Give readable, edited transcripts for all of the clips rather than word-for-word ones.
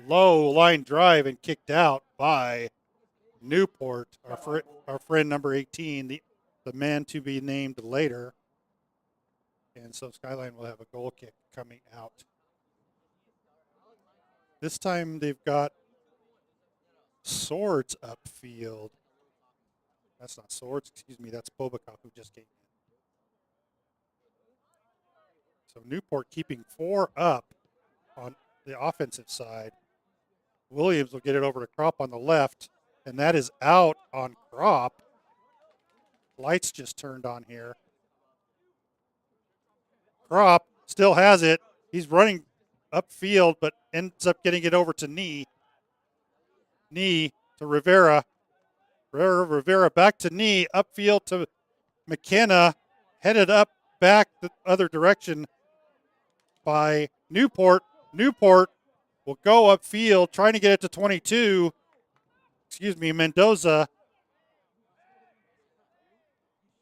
low line drive and kicked out by Newport, our friend number 18, the man to be named later. And so Skyline will have a goal kick coming out. This time they've got Swords upfield. That's not Swords, excuse me. That's Bobakov who just came in. So Newport keeping 4 up on the offensive side. Williams will get it over to Crop on the left, and that is out on Crop. Lights just turned on here. Crop still has it. He's running upfield, but ends up getting it over to Knee. Knee to Rivera. Rivera back to Knee. Upfield to McKenna. Headed up back the other direction by Newport. Newport will go upfield, trying to get it to 22. Excuse me, Mendoza.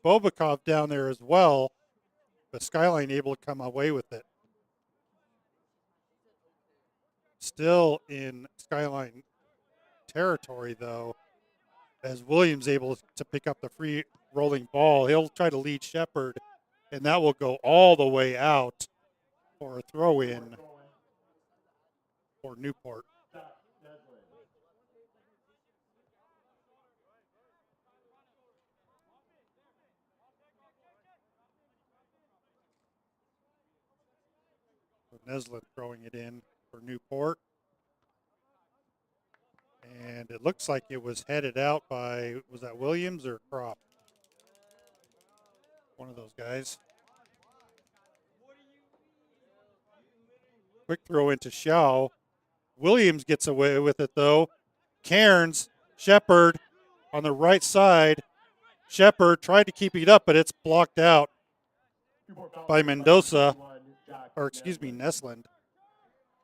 Bobakov down there as well, but Skyline able to come away with it. Still in Skyline territory, though, as Williams able to pick up the free rolling ball. He'll try to lead Shepard, and that will go all the way out for a throw-in for Newport. So Neslin throwing it in for Newport. And it looks like it was headed out by, was that Williams or Crop? One of those guys. Quick throw into Shaw. Williams gets away with it, though. Cairns, Shepard on the right side. Shepard tried to keep it up, but it's blocked out by Mendoza, or excuse me, Nesland.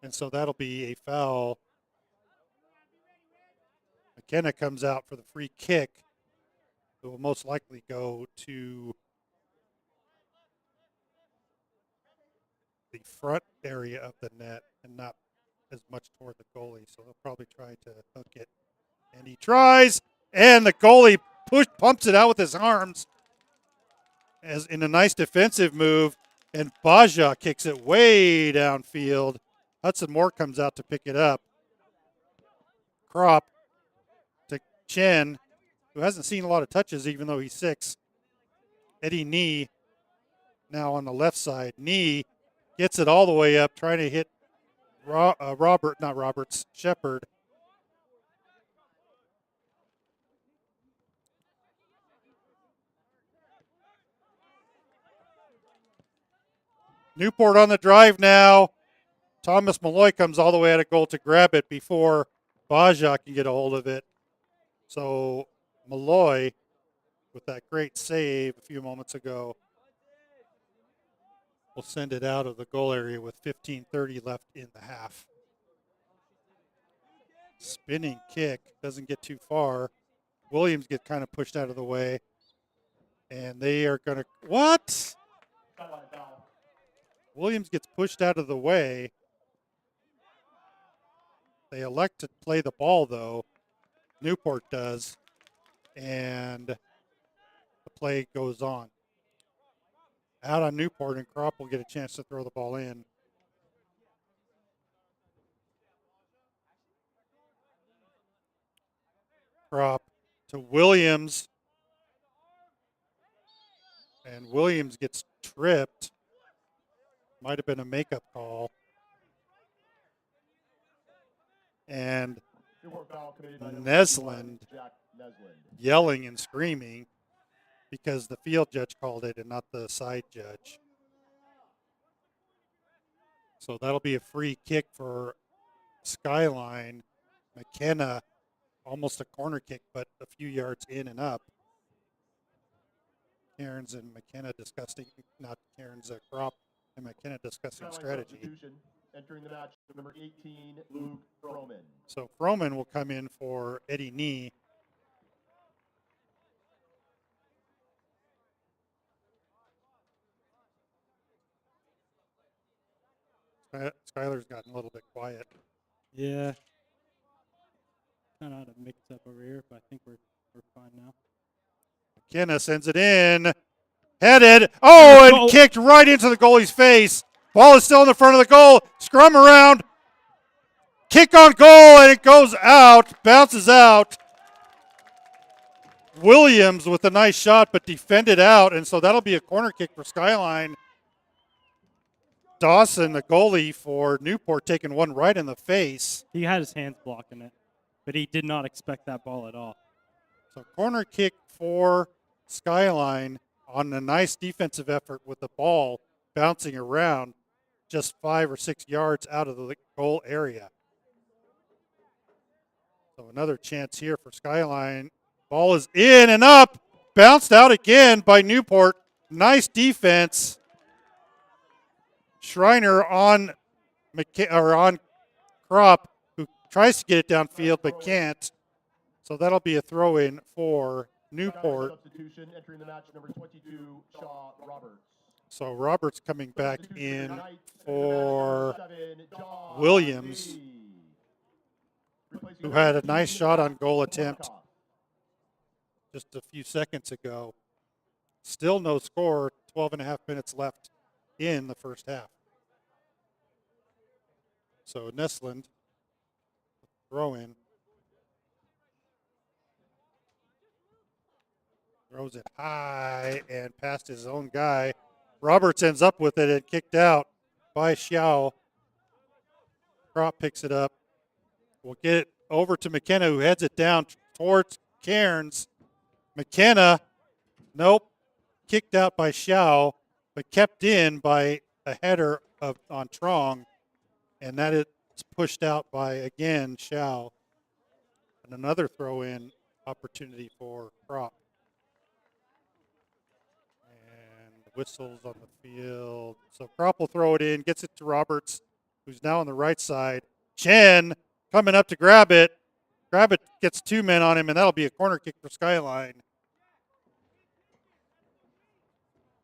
And so that'll be a foul. McKenna comes out for the free kick. It will most likely go to the front area of the net and not as much toward the goalie. So they'll probably try to hook it. And he tries, and the goalie pumps it out with his arms as in a nice defensive move. And Baja kicks it way downfield. Hudson Moore comes out to pick it up. Crop to Chen, who hasn't seen a lot of touches even though he's 6. Eddie Knee now on the left side. Knee gets it all the way up, trying to hit Shepard. Newport on the drive now. Thomas Malloy comes all the way out of goal to grab it before Baja can get a hold of it. So Malloy, with that great save a few moments ago, will send it out of the goal area with 15:30 left in the half. Spinning kick, doesn't get too far. Williams get kind of pushed out of the way. And they are going to, what? Williams gets pushed out of the way. They elect to play the ball, though. Newport does. And the play goes on. Out on Newport, and Crop will get a chance to throw the ball in. Crop to Williams. And Williams gets tripped. Might have been a makeup call. And Nesland yelling and screaming because the field judge called it and not the side judge. So that'll be a free kick for Skyline. McKenna, almost a corner kick, but a few yards in and up. Cairns and McKenna discussing, not Cairns, Crop and McKenna discussing strategy. Entering the match, number 18, Luke Froman. So Froman will come in for Eddie Knee. Skyler's gotten a little bit quiet. Yeah. Kind of had a mix up over here, but I think we're fine now. McKenna sends it in. Headed. Oh, and goal. kicked right into the goalie's face. Ball is still in the front of the goal. Scrum around. Kick on goal, and it goes out. Bounces out. Williams with a nice shot, but defended out, and so that'll be a corner kick for Skyline. Dawson, the goalie for Newport, taking one right in the face. He had his hands blocking it, but he did not expect that ball at all. So corner kick for Skyline on a nice defensive effort with the ball bouncing around just 5 or 6 yards out of the goal area. So another chance here for Skyline. Ball is in and up. Bounced out again by Newport. Nice defense. Schreiner on on Kropp, who tries to get it downfield but can't. So that'll be a throw in for Newport. Substitution entering the match, number 22, Shaw Roberts. So Roberts coming back Substitution in tonight, for 7, John Williams, Lee. Replacing who number had a nice 15, shot on goal attempt Volkov. just a few seconds ago. Still no score, 12 and a half minutes left in the first half. So Nesland, throw in. Throws it high and past his own guy. Roberts ends up with it and kicked out by Xiao. Kropp picks it up. We'll get it over to McKenna, who heads it down towards Cairns. McKenna, nope, kicked out by Xiao, but kept in by a header on Trong, and that is pushed out by, again, Xiao. And another throw-in opportunity for Kropp. And whistles on the field. So Kropp will throw it in, gets it to Roberts, who's now on the right side. Chen coming up to grab it. Grab it, gets 2 men on him, and that'll be a corner kick for Skyline.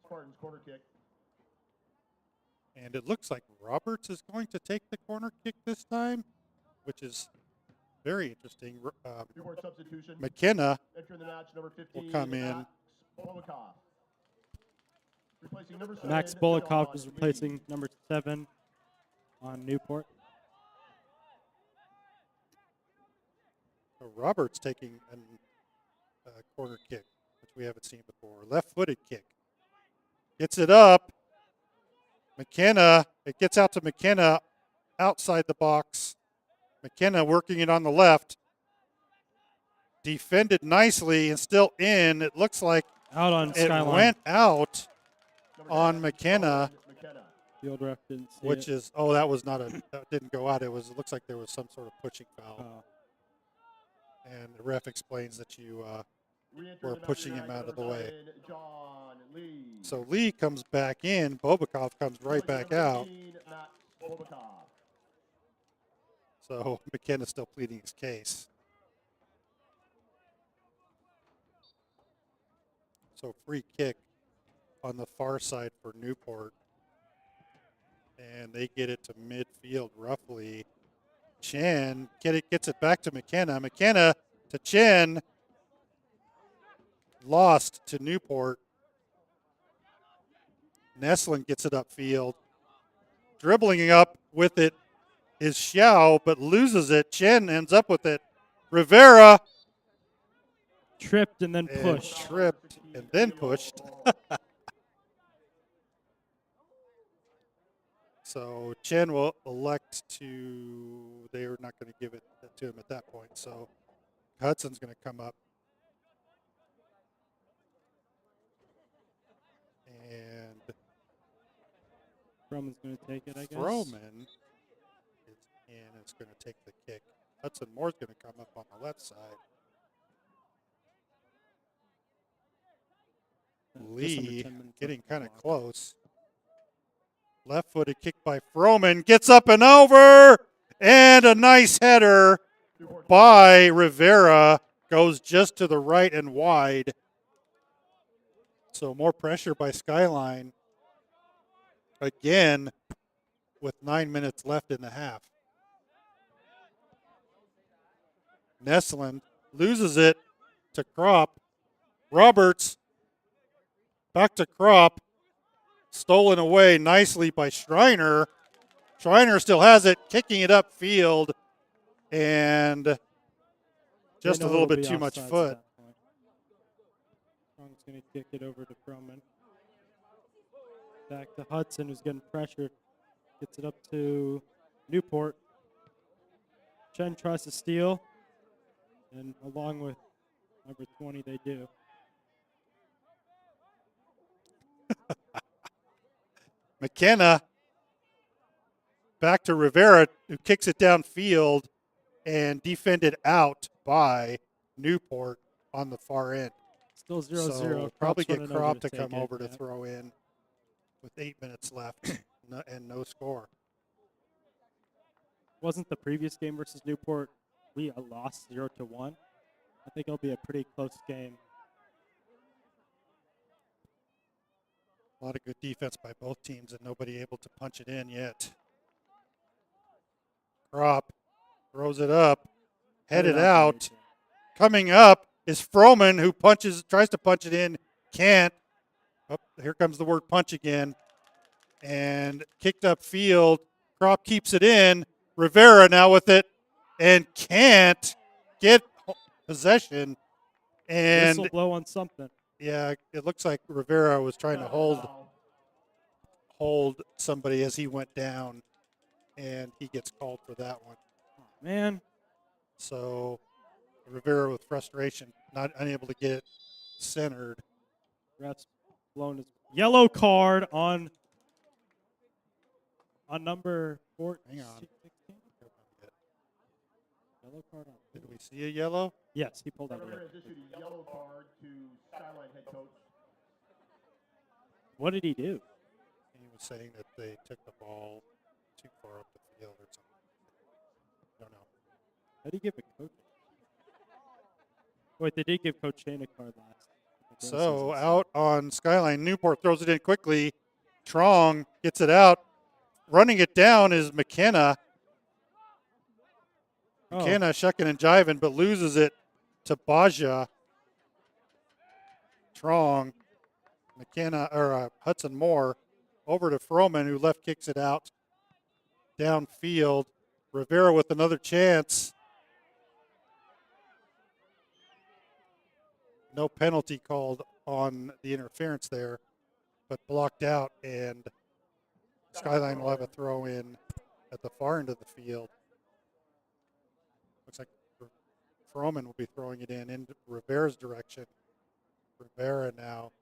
Spartans corner kick. And it looks like Roberts is going to take the corner kick this time, which is very interesting. Newport substitution. McKenna Entering the match, number 15, will come in. Max Bolokov. Replacing number 7, Max Bolokov John is Lee. replacing number 7 on Newport. So Roberts taking a corner kick, which we haven't seen before. Left-footed kick. Gets it up. McKenna, it gets out to McKenna outside the box. McKenna working it on the left. Defended nicely and still in. It looks like Out on it Skyline. went out Number on 10, McKenna, Sean McKenna. Field ref didn't see which it. is, oh, that was not that didn't go out. It looks like there was some sort of pushing foul. And the ref explains that you Re-entering were the match pushing him tonight, out of the number way. 7, John Lee. So Lee comes back in. Bobakov comes right Replacing back number out. 15, Max Bolokov. So McKenna's still pleading his case. So free kick on the far side for Newport. And they get it to midfield roughly. Chen gets it back to McKenna. McKenna to Chen. Lost to Newport. Nestlin gets it upfield. Dribbling up with it is Xiao, but loses it. Chen ends up with it. Rivera Tripped and then and pushed. tripped and then pushed. So Chen will elect to, they are not going to give it to him at that point. So Hudson's going to come up. And Froman's going to take it, I guess. Froman is in and is going to take the kick. Hudson Moore's going to come up on the left side. Just under Lee 10 minutes getting left kind on of the clock. close. Left-footed kick by Froman. Gets up and over. And a nice header by Rivera. Goes just to the right and wide. So more pressure by Skyline. Again, with 9 minutes left in the half. Nestlin loses it to Crop. Roberts back to Crop. Stolen away nicely by Schreiner. Schreiner still has it, kicking it upfield, and just a They know little it'll bit be too much offsides at foot. that point. Strong's going to kick it over to Froman. Back to Hudson, who's getting pressure. Gets it up to Newport. Chen tries to steal, and along with number 20, they do. McKenna back to Rivera, who kicks it downfield and defended out by Newport on the far end. Still 0-0. So Crop's probably get running over Crop to take come it, over to yeah. throw in with 8 minutes left and no score. Wasn't the previous game versus Newport we lost 0-1? I think it'll be a pretty close game. A lot of good defense by both teams and nobody able to punch it in yet. Crop throws it up, headed out. Coming up is Froman, who tries to punch it in, can't. Oh, here comes the word punch again. And kicked upfield. Crop keeps it in. Rivera now with it and can't get possession. And Whistle blow on something. yeah, it looks like Rivera was trying to hold somebody as he went down, and he gets called for that one. Oh, man. So Rivera with frustration, not unable to get it centered. Ref's blown his yellow card on number 14. Hang on. 16? Yellow card on. Did we see a yellow? Yes, he pulled out a Governor yellow. has issued a yellow card to Skyline head coach. What did he do? He was saying that they took the ball too far up the field or something. Don't know. How did he give a coach? Wait, they did give Coach Shane a card last. So out on Skyline, Newport throws it in quickly. Trong gets it out. Running it down is McKenna. Oh. McKenna shucking and jiving, but loses it to Baja. Trong, McKenna or Hudson Moore over to Froman, who left kicks it out downfield. Rivera with another chance. No penalty called on the interference there, but blocked out, and Skyline will have a throw in at the far end of the field. Looks like Froman will be throwing it in Rivera's direction. Rivera now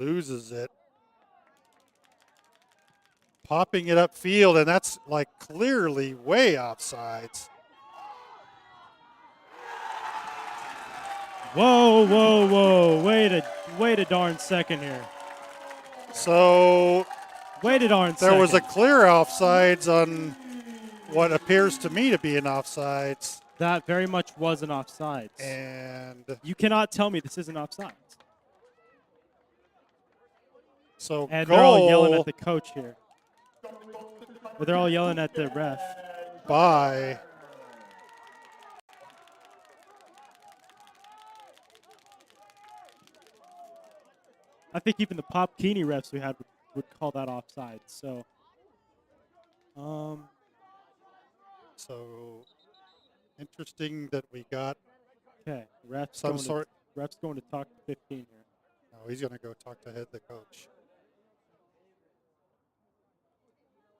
loses it. Popping it upfield, and that's like clearly way offsides. Whoa, whoa, whoa. Wait a darn second here. So Wait a darn second. there was a clear offsides on what appears to me to be an offsides. That very much was an offsides. And You cannot tell me this isn't offsides. so And they're all yelling goal at the coach here. Or they're all yelling at the ref. by I think even the Pop Keeney refs we had would call that offside. So, so interesting that we got okay, refs some going sort. refs going to talk to 15 here. No, he's going to go talk to the coach.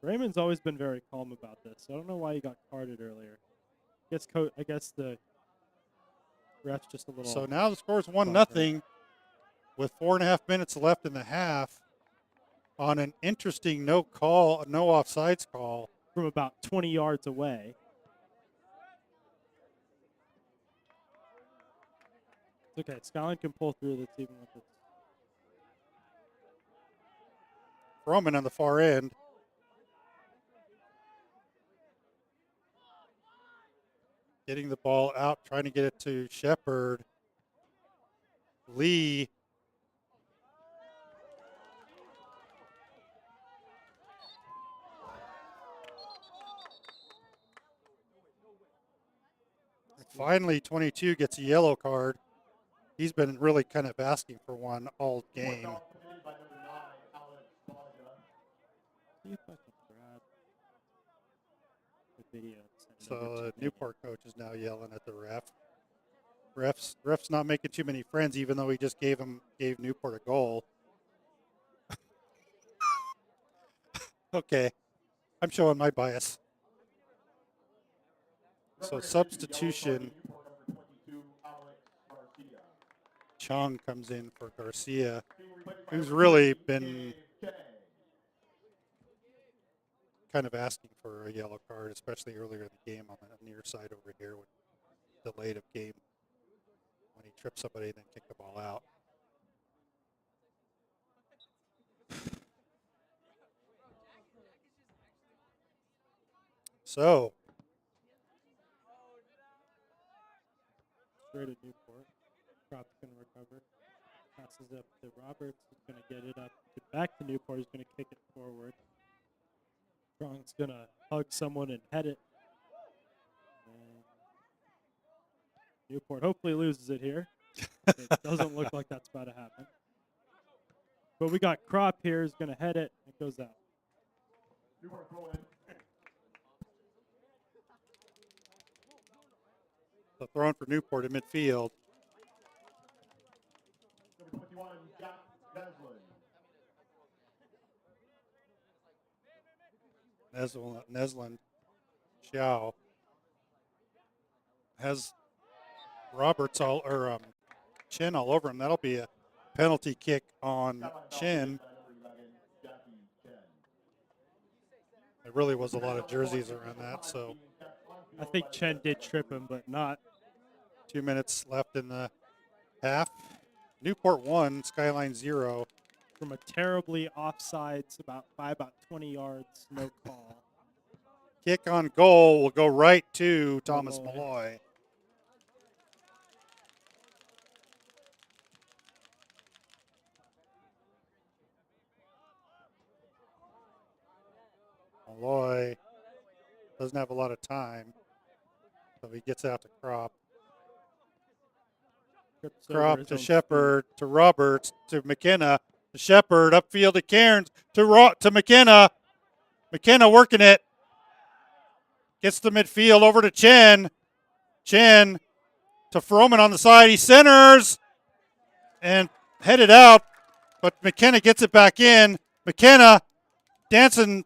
Raymond's always been very calm about this. I don't know why he got carded earlier. I guess the ref's just a little. So now the score is 1-0 Bummer. with 4.5 minutes left in the half on an interesting no offsides call. From about 20 yards away. It's okay. Skyline can pull through this even with it. Froman on the far end. Getting the ball out, trying to get it to Shepard. Lee. Finally, 22 gets a yellow card. He's been really kind of asking for one all game. See if I can grab the video. and send it So over to the Megan. Newport coach is now yelling at the ref. Ref's not making too many friends, even though he just gave Newport a goal. Okay, I'm showing my bias. So substitution, Chung comes in for Garcia, who's really been kind of asking for a yellow card, especially earlier in the game on the near side over here with delayed of game when he trips somebody and then kick the ball out. So Straight at Newport. Crop's going to recover. Passes up to Roberts. He's going to get it up back to Newport. He's going to kick it forward. Strong's going to hug someone and head it. And Newport hopefully loses it here. It doesn't look like that's about to happen. But we got Crop here. He's going to head it. It goes out. the thrown for Newport in midfield. Nesland Xiao has Roberts Chin all over him. That'll be a penalty kick on Chin. There really was a lot of jerseys around that, so I think Chen did trip him, but not. 2 minutes left in the half. Newport 1, Skyline 0. From a terribly offsides by about 20 yards, no call. Kick on goal will go right to Thomas Malloy. Malloy doesn't have a lot of time, so he gets out to Crop. Crop to Shepard, to Roberts, to McKenna, to Shepard, upfield to Cairns, to McKenna. McKenna working it. Gets the midfield over to Chen. Chen to Froman on the side. He centers and headed out, but McKenna gets it back in. McKenna dancing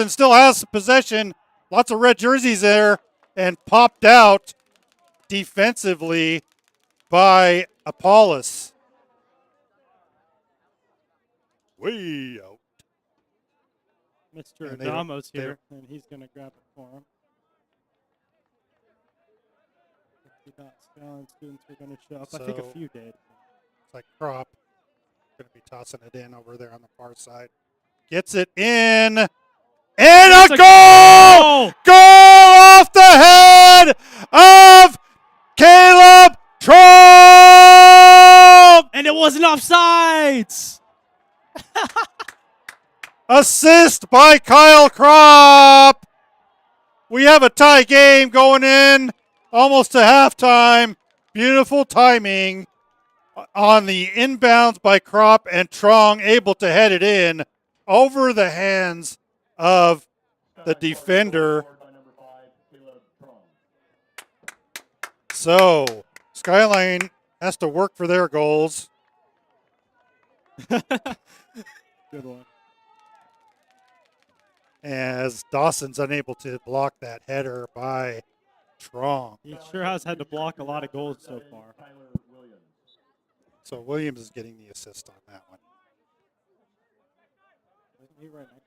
still has possession. Lots of red jerseys there and popped out defensively by Apollos. Way out. Mr. And Adamo's here, and he's going to grab it for him. We thought Skyline students were going to show up. I think a So, few did. It's like Crop. Going to be tossing it in over there on the far side. Gets it in. And It's a goal! Goal off the head of Caleb Trump! And it wasn't offsides! Assist by Kyle Crop. We have a tie game going in almost to halftime. Beautiful timing on the inbounds by Crop, and Trong able to head it in over the hands of the defender. So Skyline has to work for their goals. Good one. As Dawson's unable to block that header by Trong. He sure has had to block a lot of goals so far. So Williams is getting the assist on that one. Isn't he right next?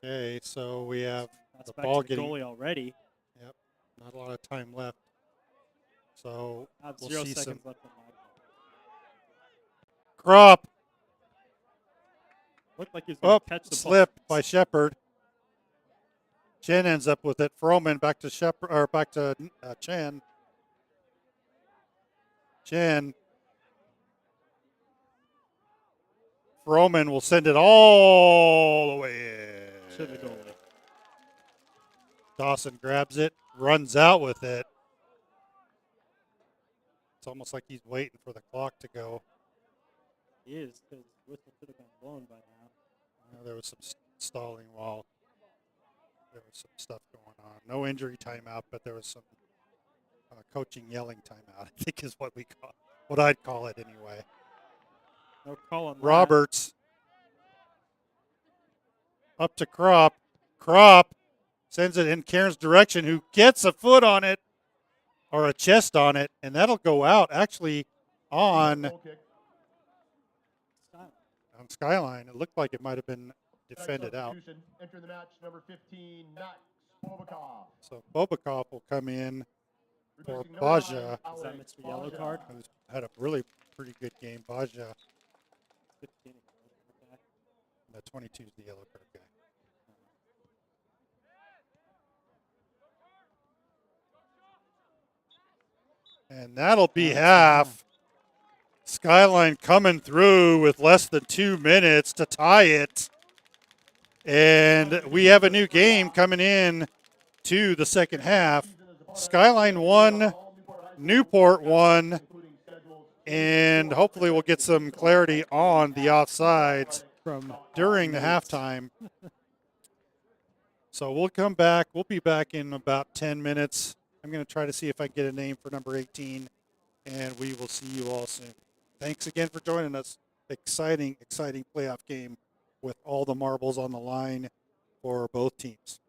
Okay, so we have That's the back ball to the getting. goalie already. Yep, not a lot of time left. So Have we'll 0 see seconds some left in live. Crop. Looked like he was going to catch the Slip ball. by Shepard. Chen ends up with it. Froman back to Shepard or back to Chen. Chen. Froman will send it all the way in. To the goalie. Dawson grabs it, runs out with it. It's almost like he's waiting for the clock to go. He is, because whistle should have been blown by now. There was some stalling while there was some stuff going on. No injury timeout, but there was some coaching yelling timeout, I think is what I'd call it anyway. No call on that. Roberts up to Crop. Crop sends it in Karen's direction, who gets a foot on it or a chest on it, and that'll go out actually on Goal kick. Skyline. It looked like it might have been defended out. Substitution. Entering the match, number 15, Max Bobakov. So Bobakov will come in for Replacing number Baja, 9, Is that Alex Mr. Yellow Baja. Card? who's had a really pretty good game. Baja, 15. Okay. the 22 is the yellow card guy. And that'll be half. Skyline coming through with less than 2 minutes to tie it. And we have a new game coming in to the second half. Skyline 1, Newport 1, and hopefully we'll get some clarity on the offsides From during the halftime. So we'll come back. We'll be back in about 10 minutes. I'm going to try to see if I can get a name for number 18, and we will see you all soon. Thanks again for joining us. Exciting, exciting playoff game with all the marbles on the line for both teams.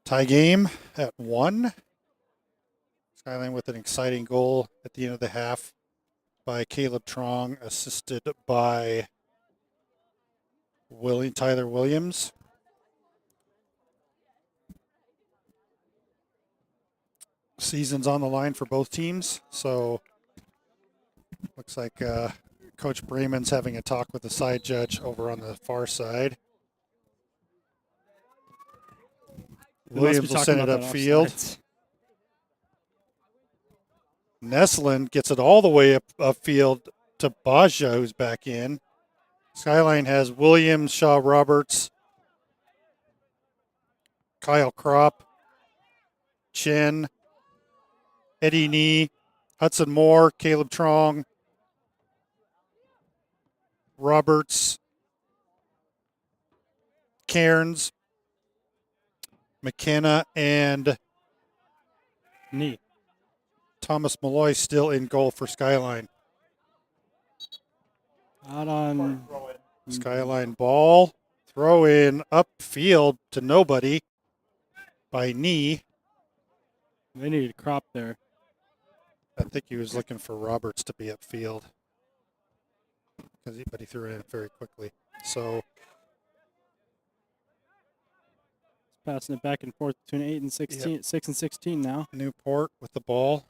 Tie game at 1. Skyline with an exciting goal at the end of the half by Caleb Trong, assisted by Tyler Williams. Season's on the line for both teams, so looks like Coach Bremen's having a talk with the side judge over on the far side. Williams will send it upfield. Nestlin gets it all the way upfield to Baja, who's back in. Skyline has Williams, Shaw Roberts, Kyle Kropp, Chen, Eddie Nee, Hudson Moore, Caleb Trong, Roberts, Cairns, McKenna, and Nee. Thomas Malloy still in goal for Skyline. Out on Skyline ball. Throw in upfield to nobody by Nee. They needed Kropp there. I think he was looking for Roberts to be upfield. But he threw it in very quickly. So Passing it back and forth between 8 and 16, 6 and 16 now. Newport with the ball.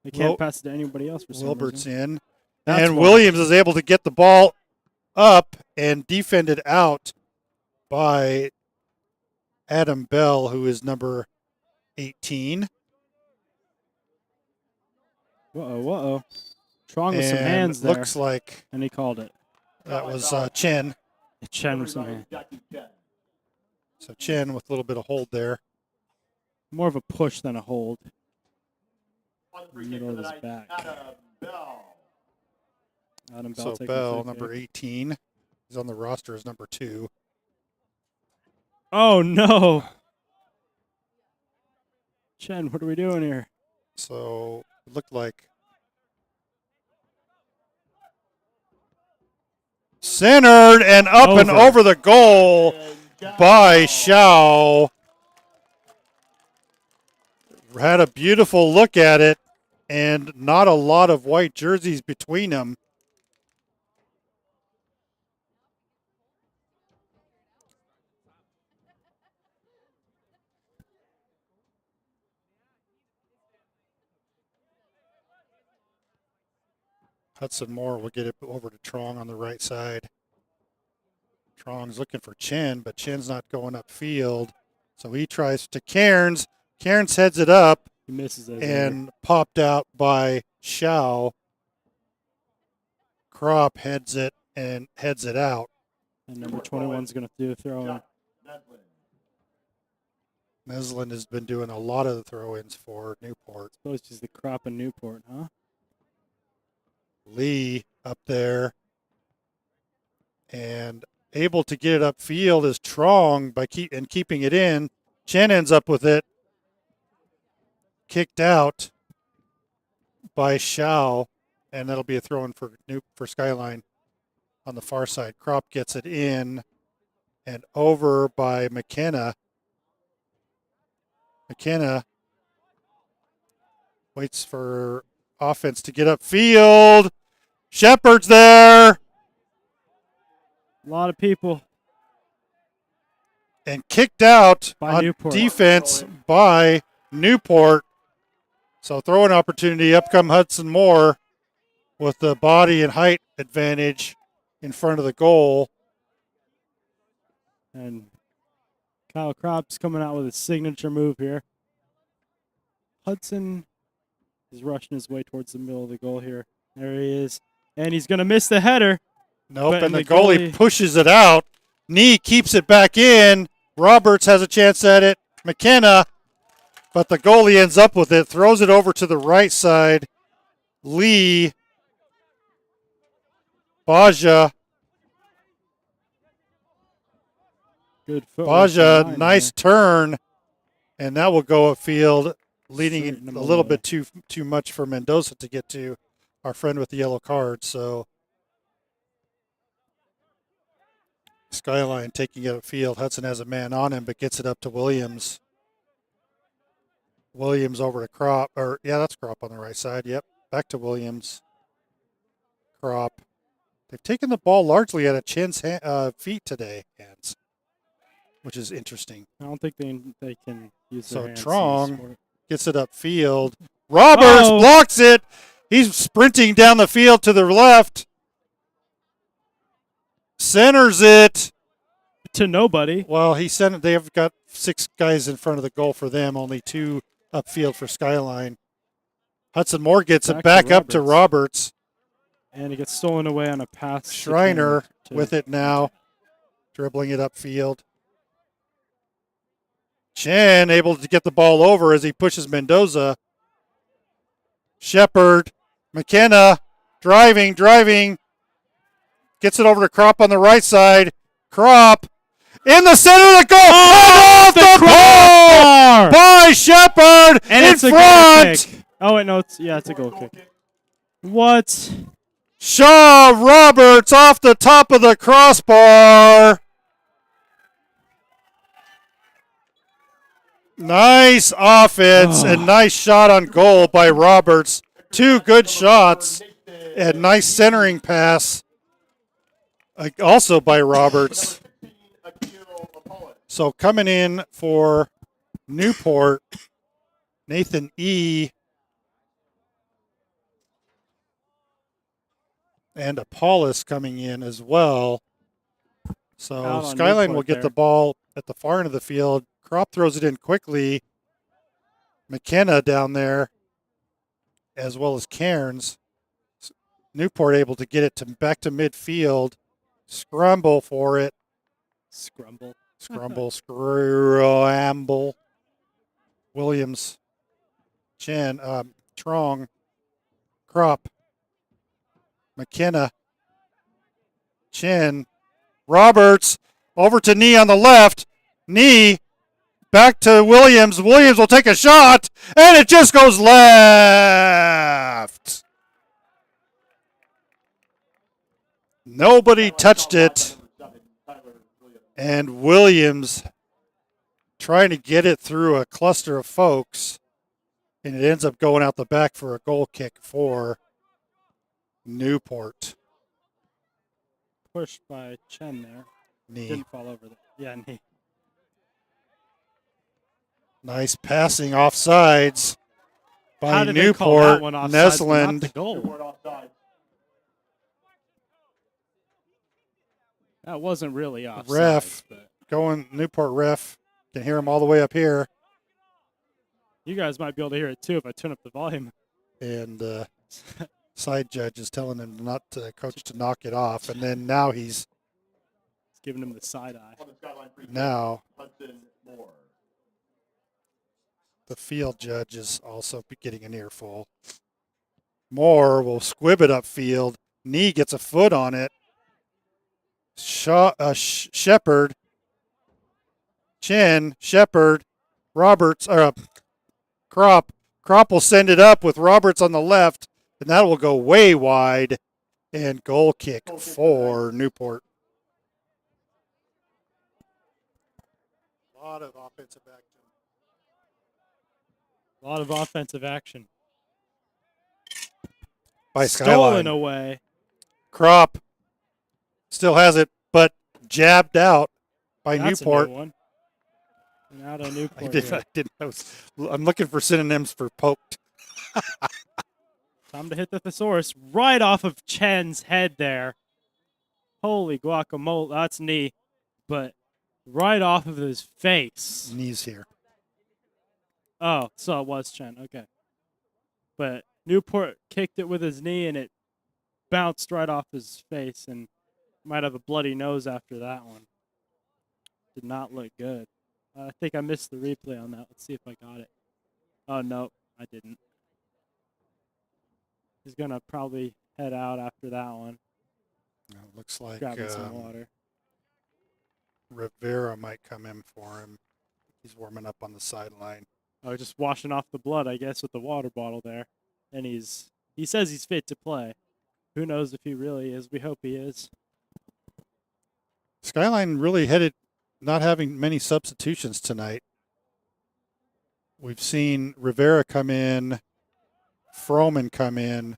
They can't pass it to anybody else for some Wilbert's reason. in. That's and why. Williams is able to get the ball up and defended out by Adam Bell, who is number 18. Uh-oh. Trong with some hands there. Looks like And he called it. that was Chen. Chen with some hands. So Chen with a little bit of hold there. More of a push than a hold. Middle of his back. Adam Bell. So Bell, number 18. He's on the roster as number 2. Oh, no. Chen, what are we doing here? So it looked like centered and up and over the goal by Xiao. Had a beautiful look at it and not a lot of white jerseys between them. Hudson Moore will get it over to Trong on the right side. Trong's looking for Chen, but Chen's not going upfield. So he tries to Cairns. Cairns heads it up. He misses it. And popped out by Xiao. Kropp heads it out. And number 21's going to do a throw in. Meslin has been doing a lot of the throw-ins for Newport. Suppose he's the Kropp in Newport, huh? Lee up there. And able to get it upfield is Trong by keeping it in. Chen ends up with it. Kicked out by Xiao, and that'll be a throw-in for Skyline on the far side. Kropp gets it in and over by McKenna. McKenna waits for offense to get upfield. Shepard's there. A lot of people. And kicked out By on Newport. defense by Newport. So throw-in opportunity. Up come Hudson Moore with the body and height advantage in front of the goal. And Kyle Kropp's coming out with a signature move here. Hudson is rushing his way towards the middle of the goal here. There he is. And he's going to miss the header. Nope, and the goalie pushes it out. Nee keeps it back in. Roberts has a chance at it. McKenna, but the goalie ends up with it, throws it over to the right side. Lee, Baja. Good foot. Baja, nice turn, and that will go upfield, leading a little bit too much for Mendoza to get to our friend with the yellow card. So Skyline taking it upfield. Hudson has a man on him, but gets it up to Williams. Williams over to Crop. Or, yeah, that's Crop on the right side. Yep. Back to Williams. Crop. They've taken the ball largely out of Chen's feet today, hands, which is interesting. I don't think they can use their So hands. Trong gets it upfield. Roberts Oh. blocks it. He's sprinting down the field to the left. Centers it. To nobody. Well, he sent it. They've got 6 guys in front of the goal for them, only 2 upfield for Skyline. Hudson Moore gets it back up to Roberts. And it gets stolen away on a pass. Schreiner with it now, dribbling it upfield. Chen able to get the ball over as he pushes Mendoza. Shepard, McKenna, driving, gets it over to Crop on the right side. Crop in the center of the goal. Oh, Off the ball by Shepard and in it's a front. goal kick. Oh wait, no, it's a goal kick. What? Shaw Roberts off the top of the crossbar. Nice offense and nice shot on goal by Roberts. 2 good shots and nice centering pass also by Roberts. So coming in for Newport, Nathan E. and Apollos coming in as well. So Skyline will get the ball at the far end of the field. Crop throws it in quickly. McKenna down there, as well as Cairns. Newport able to get it back to midfield. Scramble for it. Scramble. Williams. Chen. Trong. Crop. McKenna. Chen. Roberts. Over to Knee on the left. Knee. Back to Williams. Williams will take a shot. And it just goes left. Nobody touched it. And Williams trying to get it through a cluster of folks. And it ends up going out the back for a goal kick for Newport. Pushed by Chen there. Knee. Didn't fall over there. Yeah, knee. Nice passing offsides by Newport. Nesland. That wasn't really offsides. Ref. But Going Newport ref. Can hear him all the way up here. you guys might be able to hear it too if I turn up the volume. And side judge is telling him not to coach to knock it off. And then now he's giving him the side eye. now the field judge is also getting an earful. Moore will squib it upfield. Knee gets a foot on it. Shepard. Chen. Shepard. Roberts. Crop. Crop will send it up with Roberts on the left, and that will go way wide. And goal kick for Newport. A lot of offensive action. A lot of offensive action. By Stolen Skyline. away. Crop still has it, but jabbed out by That's Newport. A new one. Not a Newport. I'm looking for synonyms for poked. Time to hit the thesaurus right off of Chen's head there. Holy guacamole. That's knee. But right off of his face. Knees here. Oh, so it was Chen. Okay. But Newport kicked it with his knee, and it bounced right off his face, and might have a bloody nose after that one. Did not look good. I think I missed the replay on that. Let's see if I got it. Oh, no, I didn't. He's going to probably head out after that one. Looks like Grabbing some water. Rivera might come in for him. He's warming up on the sideline. Oh, just washing off the blood, I guess, with the water bottle there. And he's He says he's fit to play. Who knows if he really is? We hope he is. Skyline really headed not having many substitutions tonight. We've seen Rivera come in, Froman come in.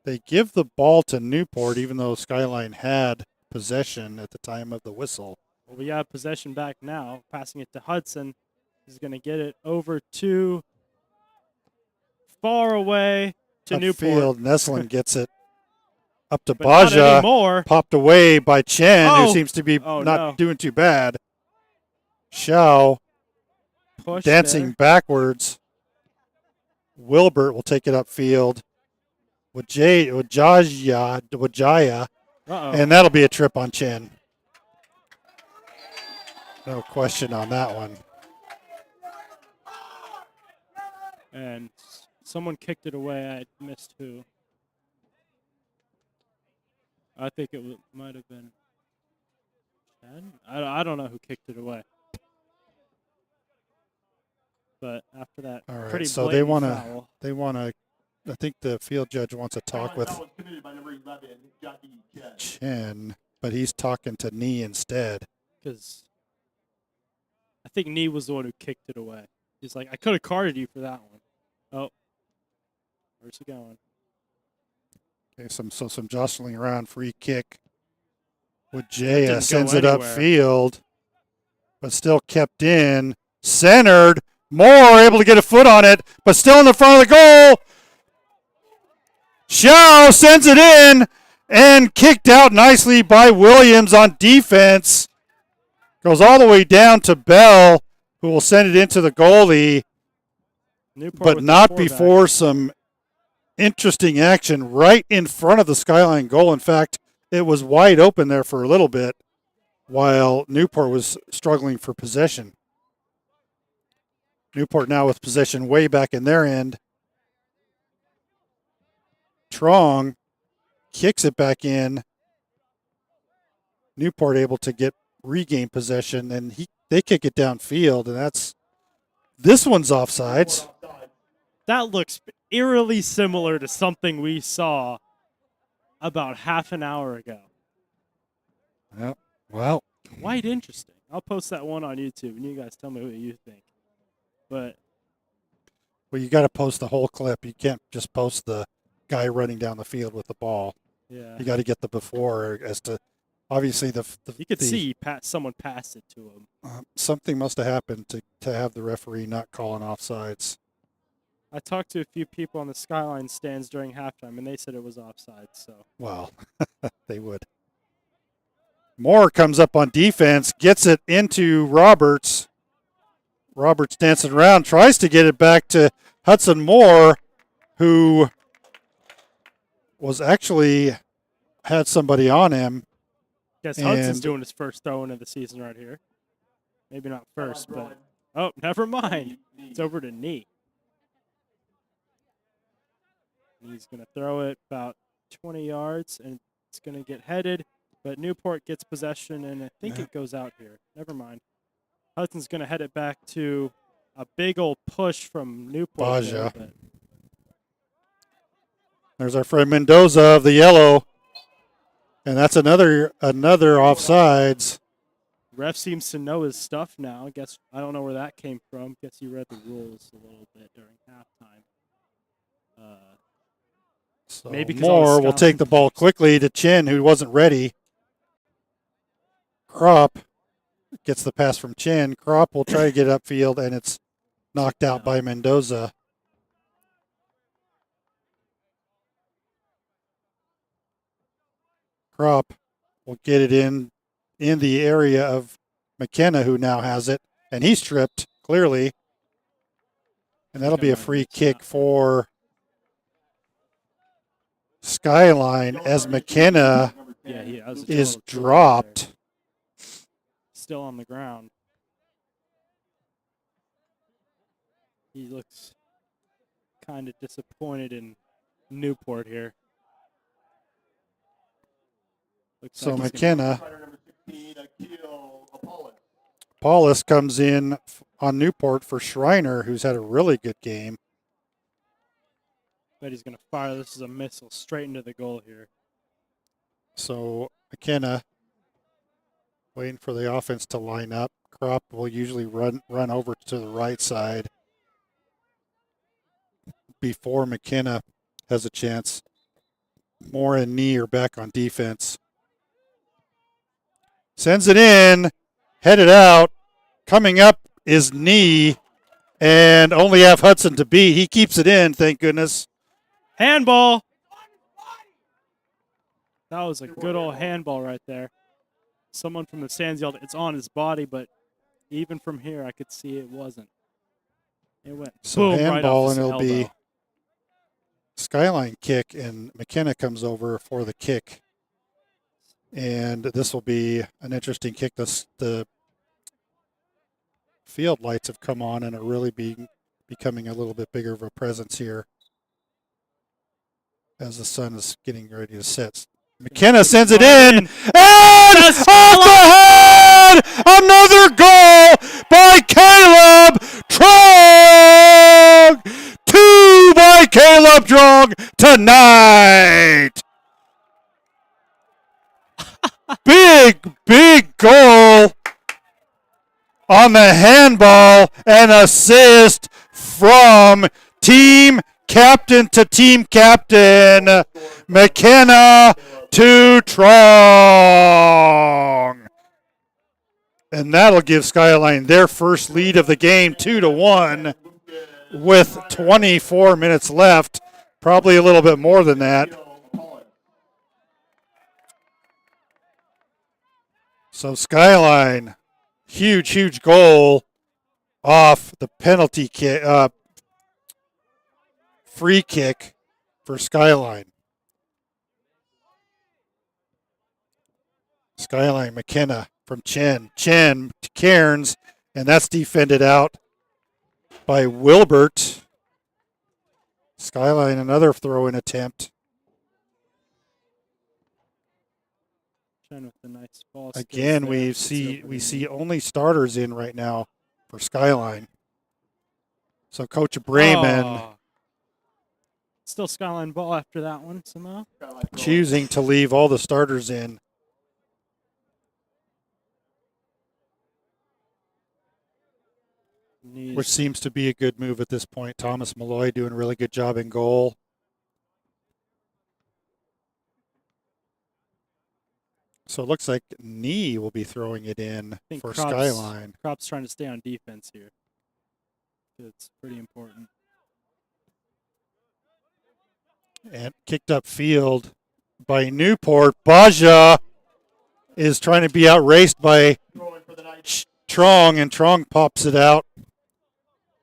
They give the ball to Newport, even though Skyline had possession at the time of the whistle. Well, we have possession back now. Passing it to Hudson. He's going to get it over to far away to Newport. Upfield, Nestlin gets it up to But not Baja. anymore. Popped away by Chen, Oh! who seems to be Oh, not no. doing too bad. Xiao Push dancing there. backwards. Wilbert will take it upfield. Wajaya, Uh-oh. and that'll be a trip on Chen. No question on that one. And someone kicked it away. I missed who. I think it might have been Chad? I don't know who kicked it away. But after that, All right, pretty so they blatant want foul. to, I think the field judge wants to talk with Foul was committed by number 11, Jackie Chen. Chen, but he's talking to Nee instead. Because I think Nee was the one who kicked it away. He's like, I could have carded you for that one. Oh, where's he going? Okay, some jostling around, free kick. didn't Wajaya go sends it anywhere. upfield, but still kept in. Centered. Moore able to get a foot on it, but still in the front of the goal. Xiao sends it in and kicked out nicely by Williams on defense. Goes all the way down to Bell, who will send it into the goalie, Newport but with the not four-back. before some interesting action right in front of the Skyline goal. In fact, it was wide open there for a little bit while Newport was struggling for possession. Newport now with possession way back in their end. Trong kicks it back in. Newport able to regain possession, and they kick it downfield, and this one's offsides. That looks eerily similar to something we saw about half an hour ago. Yep. Well, Quite interesting. I'll post that one on YouTube, and you guys tell me what you think. But you got to post the whole clip. You can't just post the guy running down the field with the ball. yeah, You got to get the before as to obviously you could see someone pass it to him. Something must have happened to have the referee not calling offsides. I talked to a few people on the Skyline stands during halftime, and they said it was offside. So Well, they would. Moore comes up on defense, gets it into Roberts. Roberts dancing around, tries to get it back to Hudson Moore, who was actually had somebody on him. guess Hudson's And- doing his first throw-in of the season right here. Maybe not first, but oh, never mind. It's over to Nee. He's going to throw it about 20 yards, and it's going to get headed. But Newport gets possession, and I think it goes out here. Never mind. Hudson's going to head it back to a big old push from Newport. there, Baja. but There's our friend Mendoza of the yellow. And that's another offsides. Ref seems to know his stuff now. I don't know where that came from. Guess he read the rules a little bit during halftime. So Maybe 'cause all the Moore will take the ball quickly to Chin, who wasn't ready. Kropp gets the pass from Chin. Kropp will try to get upfield, and it's knocked out by Mendoza. Kropp will get it in the area of McKenna, who now has it, and he's tripped, clearly. And that'll be a free kick for Skyline as McKenna Yeah, that was a is total drop there. dropped. Still on the ground. He looks kind of disappointed in Newport here. Looks So like he's gonna- McKenna, Rider number 16, Akil Apollo. Paulus comes in on Newport for Schreiner, who's had a really good game. Bet he's going to fire. This is a missile straight into the goal here. So McKenna waiting for the offense to line up. Kropp will usually run over to the right side before McKenna has a chance. Moore and Nee are back on defense. Sends it in, headed out. Coming up is Nee, and only have Hudson to beat. He keeps it in, thank goodness. Handball. That was a good old handball right there. Someone from the stands yelled, "It's on his body," but even from here, I could see it wasn't. It went So boom right handball, off and his it'll be elbow. Skyline kick, and McKenna comes over for the kick. And this will be an interesting kick. The field lights have come on and are really becoming a little bit bigger of a presence here as the sun is getting ready to set. McKenna sends it in, and off the head! Another goal by Caleb Trong! 2 by Caleb Trong tonight! Big goal on the handball, and assist from team captain to team captain, McKenna to Trong. And that'll give Skyline their first lead of the game, 2-1, with 24 minutes left. Probably a little bit more than that. So Skyline, huge goal off the penalty kick, free kick for Skyline. Skyline, McKenna from Chen to Cairns, and that's defended out by Wilbert. Skyline, another throw-in attempt. With the nice ball Again, we see only starters in right now for Skyline. So Coach Brayman still Skyline ball after that one somehow. Choosing to leave all the starters in. Which seems to be a good move at this point. Thomas Malloy doing a really good job in goal. So it looks like Nee will be throwing it in for Skyline. Kropp's trying to stay on defense here. It's pretty important. And kicked up field by Newport. Baja is trying to be outraced by Trong, and Trong pops it out.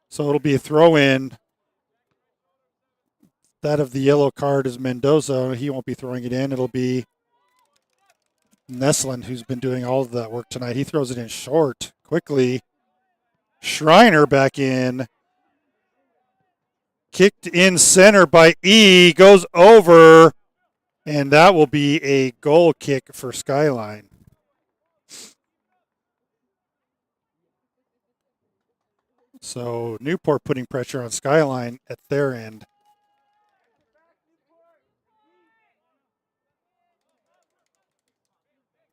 So it'll be a throw-in. That of the yellow card is Mendoza. He won't be throwing it in. It'll be Nesland, who's been doing all of that work tonight. He throws it in short quickly. Schreiner back in. Kicked in center by E. Goes over. And that will be a goal kick for Skyline. So Newport putting pressure on Skyline at their end.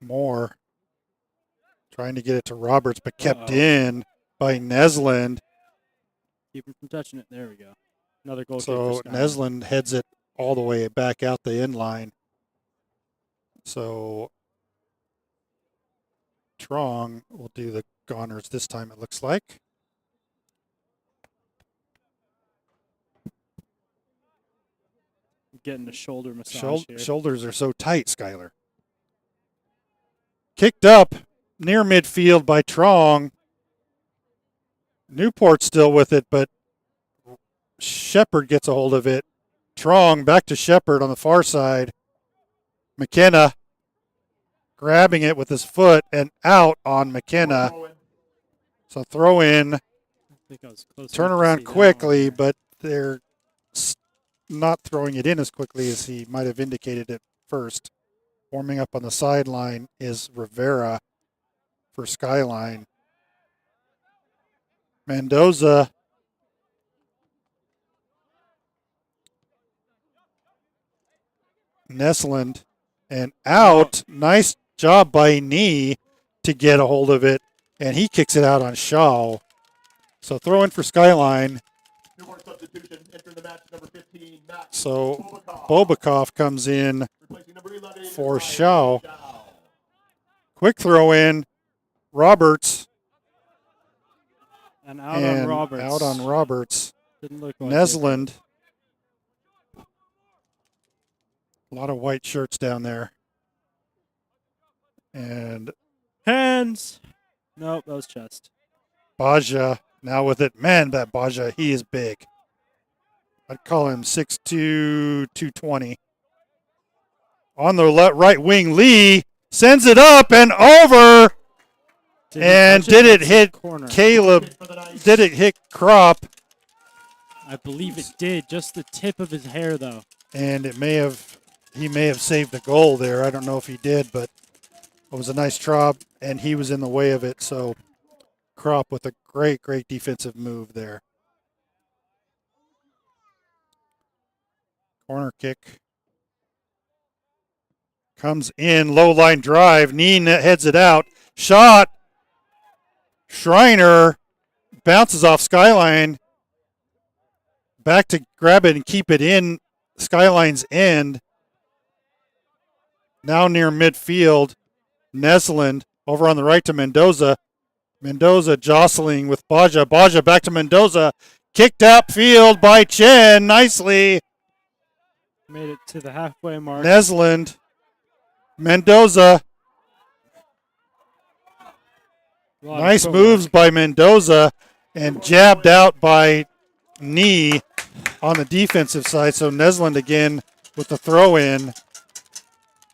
Moore trying to get it to Roberts, but kept in by Nesland. Keep him from touching it. There we go. Another goal. So Nesland heads it all the way back out the end line. So Trong will do the goners this time, it looks like. Getting the shoulder massage here. Shoulders are so tight, Skyler. Kicked up near midfield by Trong. Newport still with it, but Shepard gets a hold of it. Trong back to Shepard on the far side. McKenna grabbing it with his foot and out on McKenna. So throw in. Turn around quickly, but they're not throwing it in as quickly as he might have indicated at first. Warming up on the sideline is Rivera for Skyline. Mendoza Nesland and out. Nice job by Knee to get a hold of it, and he kicks it out on Shaw. So throw in for Skyline. Newport substitution entering the match, number 15, Matt So Bobakov. Bobakov comes in Replacing number 11, for Ryan Shaw. Shaw. Quick throw in. Roberts. And out and on Roberts. out on Roberts. Didn't look like it. Nesland. A lot of white shirts down there. And Hands. Nope, that was chest. Baja now with it. Man, that Baja, he is big. I'd call him 6'2", 220. On the right wing, Lee sends it up and over. And did it hit corner? Caleb? Did it hit Crop? I believe it did. Just the tip of his hair, though. And he may have saved a goal there. I don't know if he did, but it was a nice drop, and he was in the way of it. So Crop with a great defensive move there. Corner kick. Comes in, low line drive. Neen heads it out. Shot. Schreiner bounces off Skyline. Back to grab it and keep it in Skyline's end. Now near midfield. Nesland over on the right to Mendoza. Mendoza jostling with Baja. Baja back to Mendoza. Kicked out field by Chen nicely. Made it to the halfway mark. Nesland. Mendoza. Nice moves by Mendoza and jabbed out by Knee on the defensive side. So Nesland again with the throw in.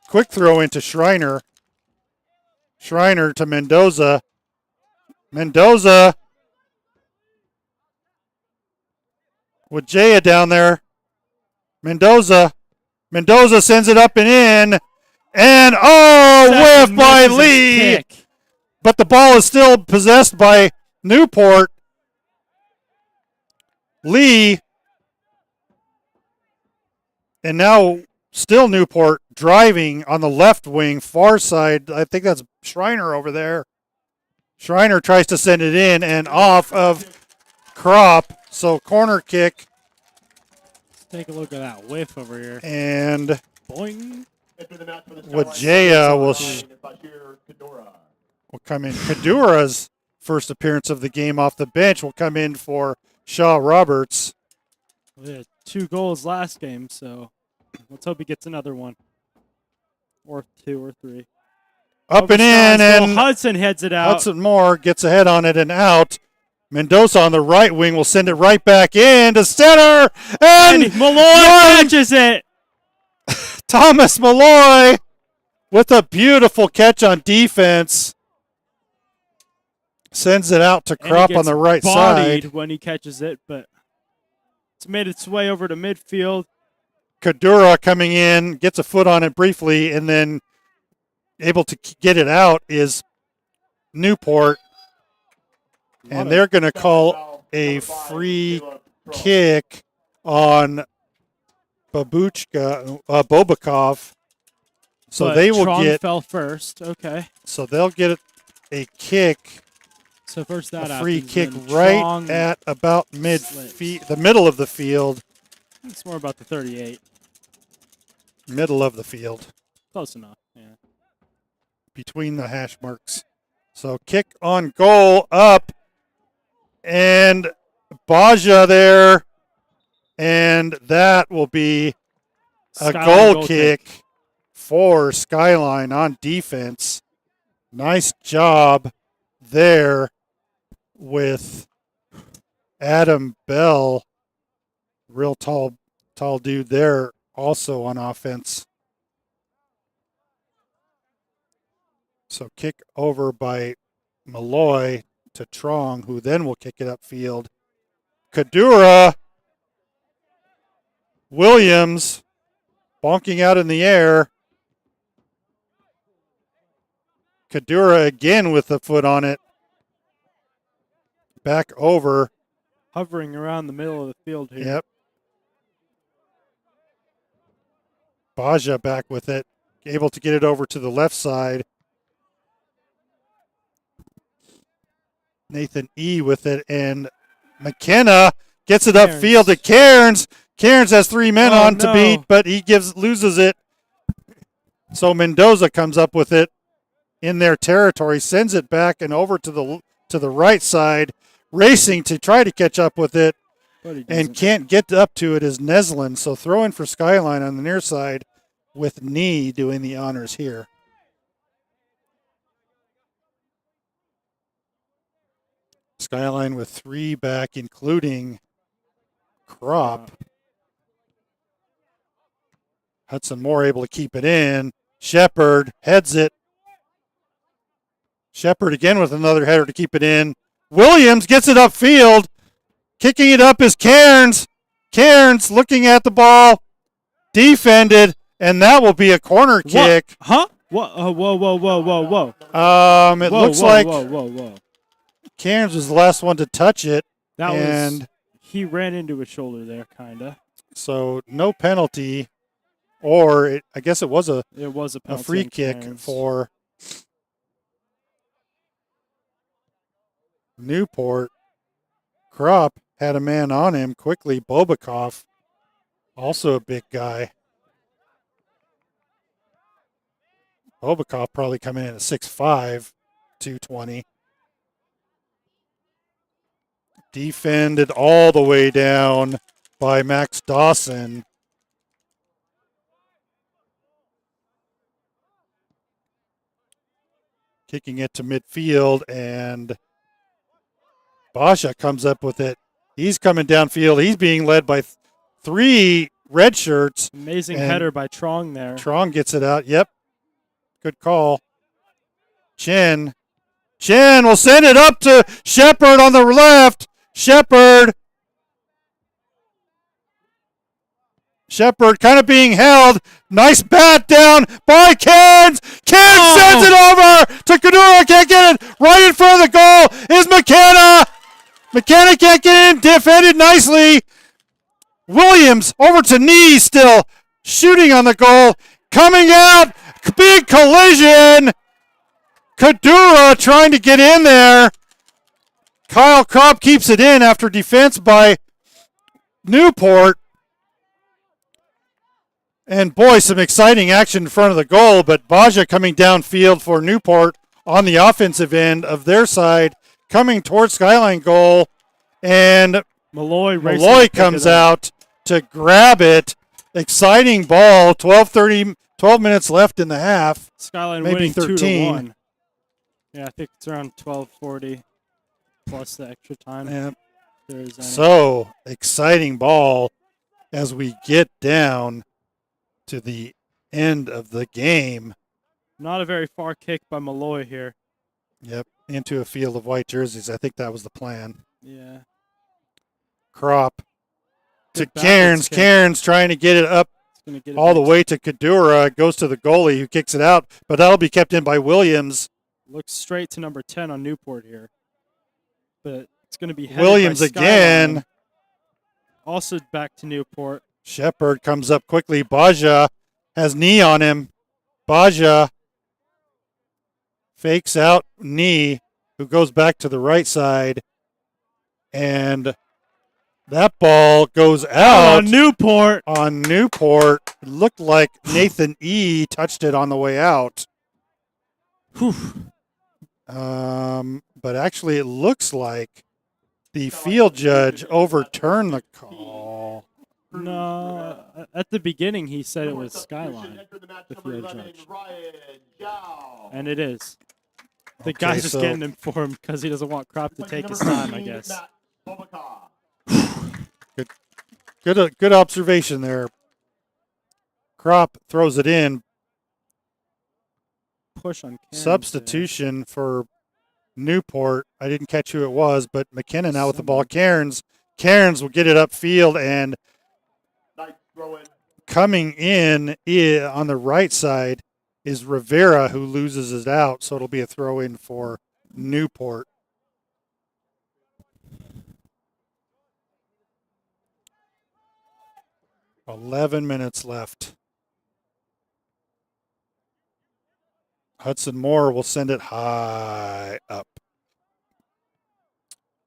Quick throw into Schreiner. Schreiner to Mendoza. Mendoza with Jaya down there. Mendoza. Mendoza sends it up and in. And whiff by Lee. Kick. But the ball is still possessed by Newport. Lee. And now still Newport driving on the left wing, far side. I think that's Schreiner over there. Schreiner tries to send it in and off of Crop. So corner kick. Let's take a look at that whiff over here. And Boing. Wajaya will come in. Kadura's first appearance of the game off the bench will come in for Shaw Roberts. We had 2 goals last game, so let's hope he gets another one. Or 2 or 3. Up and in, and Hudson heads it out. Hudson Moore gets ahead on it and out. Mendoza on the right wing will send it right back in to center. And Malloy catches it. Thomas Malloy with a beautiful catch on defense. Sends it out to Crop on the right side. When he catches it, but it's made its way over to midfield. Kadura coming in, gets a foot on it briefly, and then able to get it out is Newport. And they're going to call a free kick on Bobakov. So but they will Trong fell first. Okay. So they'll get a kick. So first that a free happens, kick then right Trong at about the middle of the field. It's more about the 38. Middle of the field. Close enough. Yeah. Between the hash marks. So kick on goal up. And Baja there. And that will be a goal kick for Skyline on defense. Nice job there with Adam Bell. Real tall dude there also on offense. So kick over by Malloy to Trong, who then will kick it upfield. Kadura. Williams bonking out in the air. Kadura again with the foot on it. Back over. Hovering around the middle of the field here. Yep. Baja back with it, able to get it over to the left side. Nathan E with it, and McKenna gets it upfield to Cairns. Cairns has 3 men on to beat, but he loses it. So Mendoza comes up with it in their territory, sends it back and over to the right side, racing to try to catch up with it, and can't get up to it is Neslin. So throw in for Skyline on the near side with Nee doing the honors here. Skyline with 3 back, including Crop. Hudson Moore able to keep it in. Shepard heads it. Shepard again with another header to keep it in. Williams gets it upfield. Kicking it up is Cairns. Cairns looking at the ball. Defended, and that will be a corner kick. Huh? What? Whoa. It looks like Whoa. Cairns was the last one to touch it. He ran into his shoulder there, kind of. So no penalty, or I guess it was a penalty free kick Cairns. for Newport. Crop had a man on him quickly. Bobakov, also a big guy. Bobakov probably coming in at 6'5", 220. Defended all the way down by Max Dawson. Kicking it to midfield, and Basha comes up with it. He's coming downfield. He's being led by 3 red shirts. Amazing header by Trong there. Trong gets it out. Yep. Good call. Chen will send it up to Shepard on the left. Shepard kind of being held. Nice bat down by Cairns. Cairns sends it over to Kadura. Can't get it. Right in front of the goal is McKenna. McKenna can't get in. Defended nicely. Williams over to Nee still. Shooting on the goal. Coming out. Big collision. Kadura trying to get in there. Kyle Crop keeps it in after defense by Newport. And boy, some exciting action in front of the goal, but Baja coming downfield for Newport on the offensive end of their side, coming towards Skyline goal, and Malloy comes out to grab it. Exciting ball, 12 minutes left in the half. Skyline maybe winning 13. 2-1. Yeah, I think it's around 12:40 plus the extra time. Yeah. So exciting ball as we get down to the end of the game. Not a very far kick by Malloy here. Yep, into a field of white jerseys. I think that was the plan. Yeah. Crop to Cairns. Cairns trying to get it up all the way to Kadura. Goes to the goalie who kicks it out, but that'll be kept in by Williams. Looks straight to number 10 on Newport here. But it's going to be Williams again. Also back to Newport. Shepard comes up quickly. Baja has knee on him. Baja fakes out knee, who goes back to the right side. And that ball goes out. On Newport. It looked like Nathan E. touched it on the way out. Whew. But actually it looks like the field judge overturned the call. No, at the beginning he said it was Skyline, the field judge. And it is. The guy's just getting him for him because he doesn't want Crop to take his time, I guess. Good observation there. Crop throws it in. Push on Cairns Substitution for Newport. I didn't catch who it was, but McKinnon now with the ball. Cairns will get it upfield, and coming in on the right side is Rivera, who loses it out, so it'll be a throw-in for Newport. .11 minutes left. Hudson Moore will send it high up.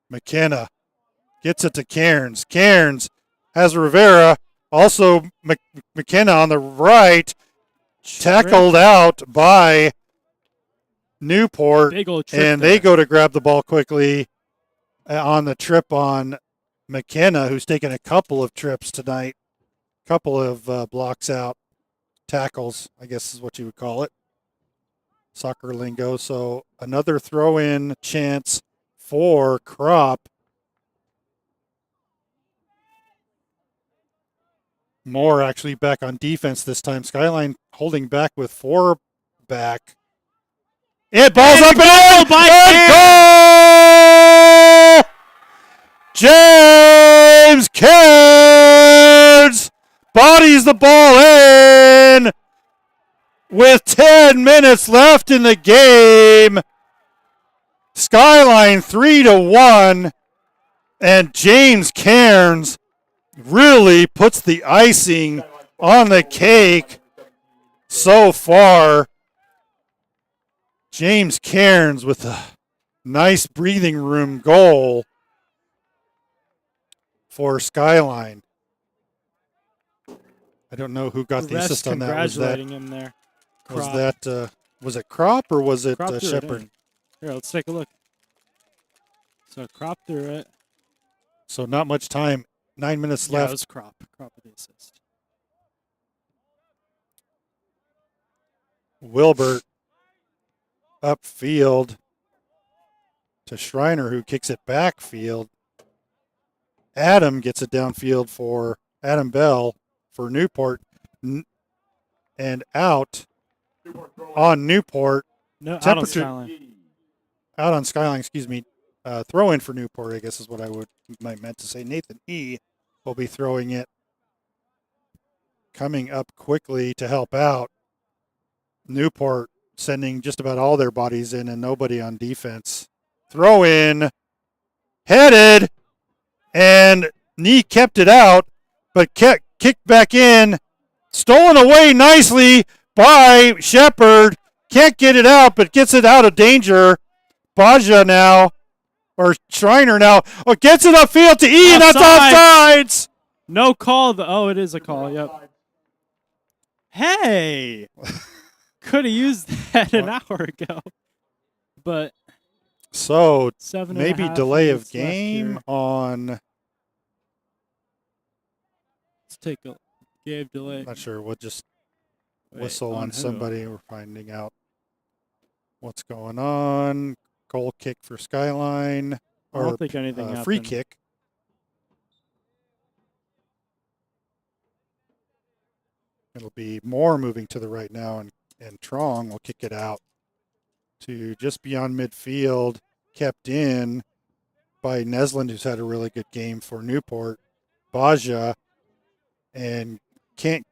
McKenna gets it to Cairns. Cairns has Rivera. Also McKenna on the right. Tackled out by Newport. Big old trip And there. they go to grab the ball quickly on the trip on McKenna, who's taken a couple of trips tonight. Couple of blocks out. Tackles, I guess is what you would call it. Soccer lingo. So another throw-in chance for Crop. Moore actually back on defense this time. Skyline holding back with 4 back. It balls up and in! And goal! James Cairns bodies the ball in with 10 minutes left in the game. Skyline 3-1, and James Cairns really puts the icing on the cake so far. James Cairns with a nice breathing room goal for Skyline. I don't know who got the assist on that. Congratulating him there. Was it Crop or was it Crop threw Shepard? in. Here, let's take a look. So Crop threw it. So not much time. 9 minutes Yeah, left. it was Crop. Crop with the assist. Wilbert upfield to Schreiner, who kicks it backfield. Adam gets it downfield for Adam Bell for Newport. And out on Newport. No, out on Temperature- Skyline. Out on Skyline, excuse me. Throw in for Newport, I guess is what I meant to say. Nathan E. will be throwing it. Coming up quickly to help out. Newport sending just about all their bodies in and nobody on defense. Throw in. Headed. And Nee kept it out, but kicked back in. Stolen away nicely by Shepard. Can't get it out, but gets it out of danger. Baja now, or Schreiner now, gets it upfield to E, and that's offsides. No call. Oh, it is a call. Yep. Hey, could have used that an hour ago, but So 7.5 maybe delay of minutes left game here. on, Let's take a game delay. not sure, we'll just Wait, whistle on who? somebody. We're finding out what's going on. Goal kick for Skyline. I don't think anything happened. Free kick. It'll be Moore moving to the right now, and Trong will kick it out to just beyond midfield, kept in by Nesland, who's had a really good game for Newport. Baja, and can't.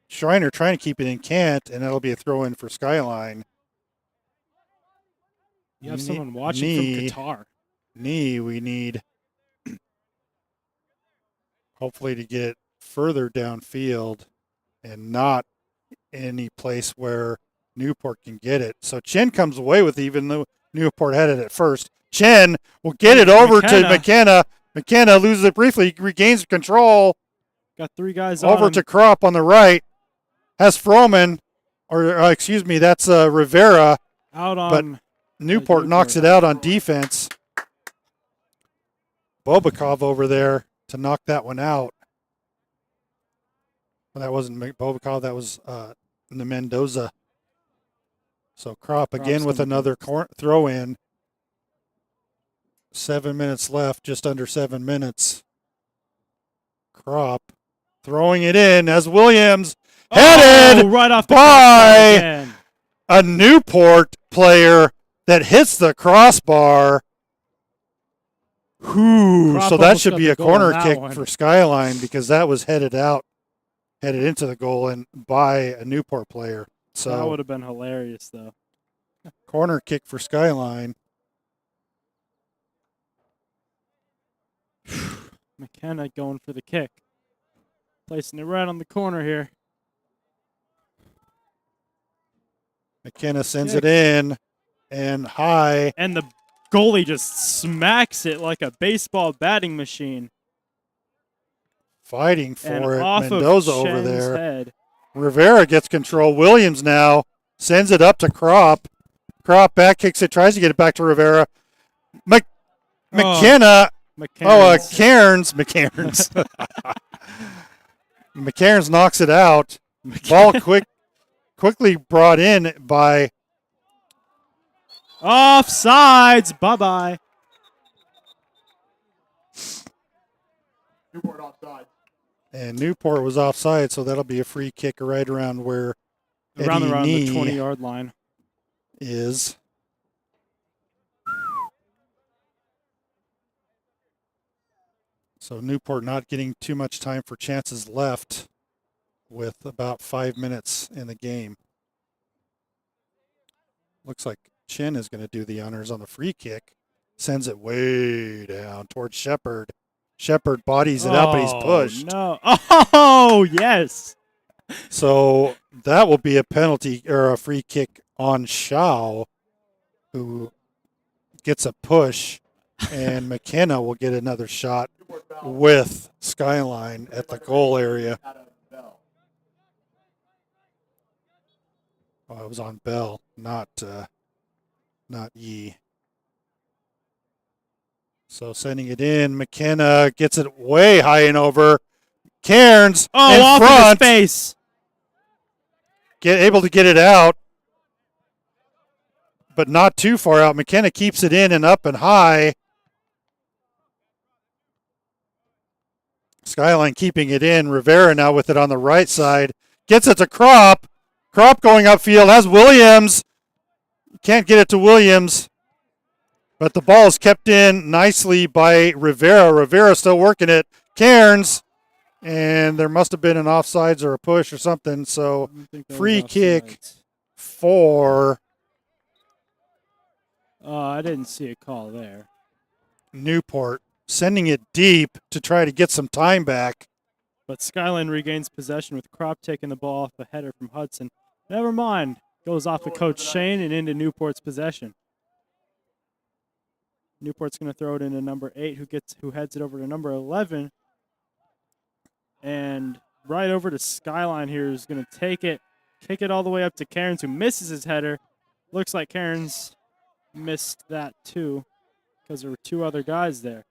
Schreiner trying to keep it in, can't, and that'll be a throw in for Skyline. You have someone watching from Qatar. We need hopefully to get it further downfield and not any place where Newport can get it. So Chen comes away with it, even though Newport had it at first. Chen will get it over to McKenna. McKenna loses it briefly, regains control. Got 3 guys Over on to Crop on the right. Has Froman, or excuse me, that's Rivera. out on. But Newport knocks it out on defense. Bobakov over there to knock that one out. Well, that wasn't Bobakov, that was the Mendoza. So Crop again with another throw in. 7 minutes left, just under 7 minutes. Crop throwing it in as Williams headed right off the by again. a Newport player that hits the crossbar. Crop So that almost should got be the a goal on corner that kick one. for Skyline because that was headed into the goal and by a Newport player. That So would have been hilarious, though. corner kick for Skyline. McKenna going for the kick. Placing it right on the corner here. McKenna sends it in and high. And the goalie just smacks it like a baseball batting machine. Fighting And for it. off Mendoza of over Chen's there. head. Rivera gets control. Williams now sends it up to Krop. Krop back kicks it, tries to get it back to Rivera. McKenna. Cairns. McCairns. McCairns knocks it out. Ball quickly brought in by Offsides. Bye-bye. Newport offside. and Newport was offside, so that'll be a free kick right around where Around Eddie the Nee 20-yard line. is. So Newport not getting too much time for chances left with about 5 minutes in the game. Looks like Chin is going to do the honors on the free kick. Sends it way down towards Shepard. Shepard bodies it out, but he's pushed. No. Oh, yes. So that will be a penalty or a free kick on Shao, who gets a push, and McKenna will get another shot with Skyline at the goal area. Oh, it was on Bell, not Yee. So sending it in, McKenna gets it way high and over. Cairns in off front, of his face. able to get it out, but not too far out. McKenna keeps it in and up and high. Skyline keeping it in. Rivera now with it on the right side. Gets it to Krop. Krop going upfield. Has Williams. Can't get it to Williams. But the ball is kept in nicely by Rivera. Rivera still working it. Cairns. And there must have been an offsides or a push or something. So free kick for I didn't see a call there. Newport. Sending it deep to try to get some time back. But Skyline regains possession with Krop taking the ball off a header from Hudson. Never mind. Goes off of Coach Shane and into Newport's possession. Newport's going to throw it into number 8, who heads it over to number 11. And right over to Skyline here, who's going to take it, kick it all the way up to Cairns, who misses his header. Looks like Cairns missed that too, because there were 2 other guys there.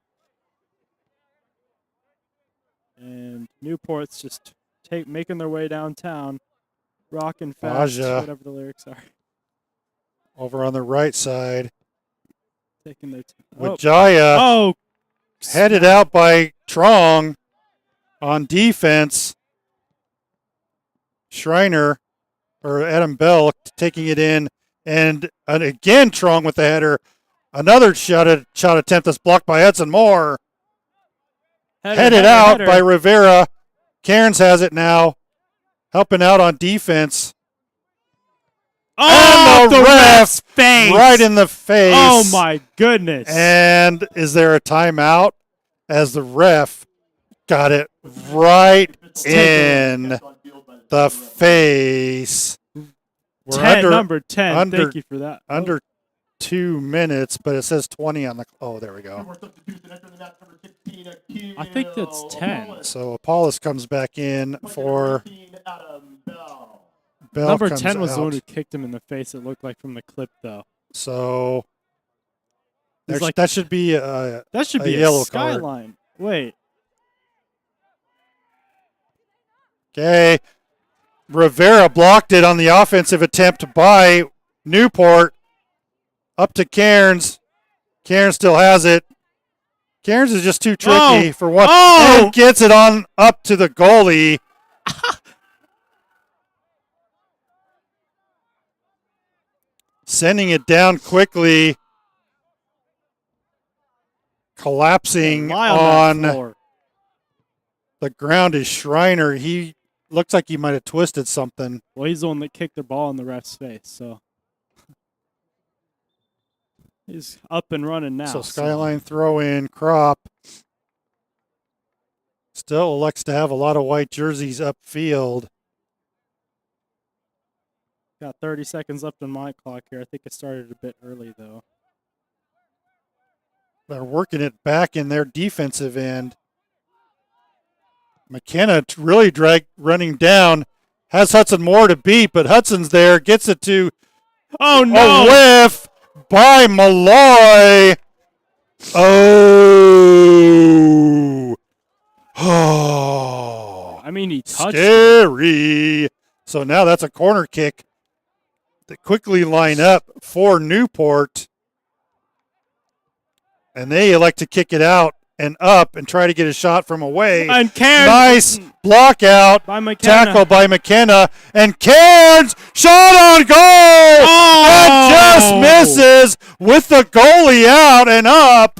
And Newport's just making their way downtown, rocking fast, Baja. whatever the lyrics are. Over on the right side. Taking their With Jaya headed out by Trong on defense. Schreiner or Adam Bell taking it in, and again Trong with the header. Another shot attempt that's blocked by Hudson Moore. Headed out by Rivera. Cairns has it now, helping out on defense. Oh, and the ref's face. Right in the face. Oh, my goodness. And is there a timeout? As the ref got it right in the face. We're number 10. Thank you for that. Under 2 minutes, but it says 20 on the... Oh, there we go. I think that's 10. So Apollos comes back in for... Bell number comes 10 was out. the one who kicked him in the face, it looked like from the clip, though. So Like, that should be a Skyline. yellow card. Wait. Okay. Rivera blocked it on the offensive attempt by Newport. Up to Cairns. Cairns still has it. Cairns is just too tricky for one. And gets it on up to the goalie. Sending it down quickly. Collapsing on the ground is Schreiner. He looks like he might have twisted something. Well, he's the one that kicked the ball in the ref's face, so he's up and running now. So Skyline throw in. Krop still elects to have a lot of white jerseys upfield. Got 30 seconds left on my clock here. I think it started a bit early, though. They're working it back in their defensive end. McKenna really running down. Has Hudson Moore to beat, but Hudson's there. Gets it to Oh, a no! whiff by Malloy. Oh. Oh. I mean, he touched it. Scary. So now that's a corner kick to quickly line up for Newport. And they elect to kick it out and up and try to get a shot from away. And Cairns. Nice block out. By McKenna. Tackle by McKenna. And Cairns shot on goal. Oh! And just misses with the goalie out and up.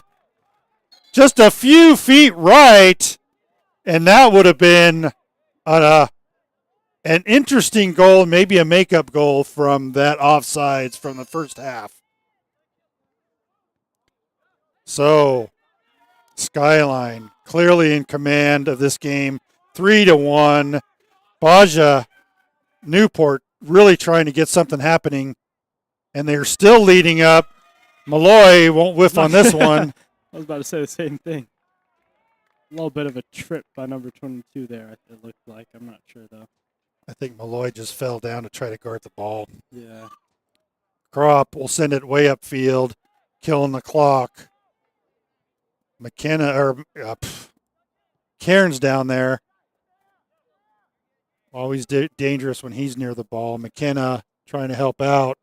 Just a few feet right. And that would have been an interesting goal, maybe a makeup goal from that offsides from the first half. So, Skyline clearly in command of this game, 3-1. Baja, Newport really trying to get something happening, and they're still leading up. Malloy won't whiff on this one. I was about to say the same thing. A little bit of a trip by number 22 there, it looked like. I'm not sure, though. I think Malloy just fell down to try to guard the ball. Yeah. Crop will send it way upfield, killing the clock. Cairns down there. Always dangerous when he's near the ball. McKenna trying to help out.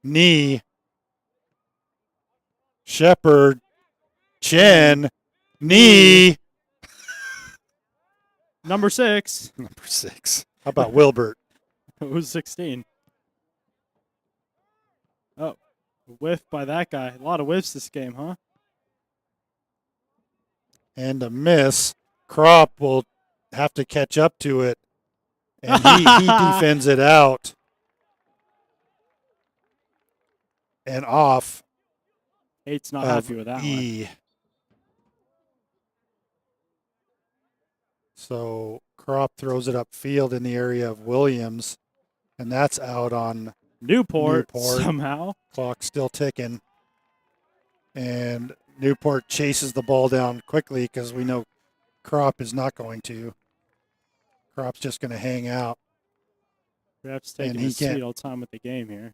Knee. Shepard. Chen. Knee. Number 6. Number 6. How about Wilbert? It was 16. Oh, whiff by that guy. A lot of whiffs this game, huh? And a miss. Crop will have to catch up to it. And he defends it out. And off. 8's not happy with that one. So Crop throws it upfield in the area of Williams. And that's out on Newport somehow. Clock still ticking. And Newport chases the ball down quickly because we know Crop is not going to. Crop's just going to hang out. Perhaps taking his sweet old time with the game here.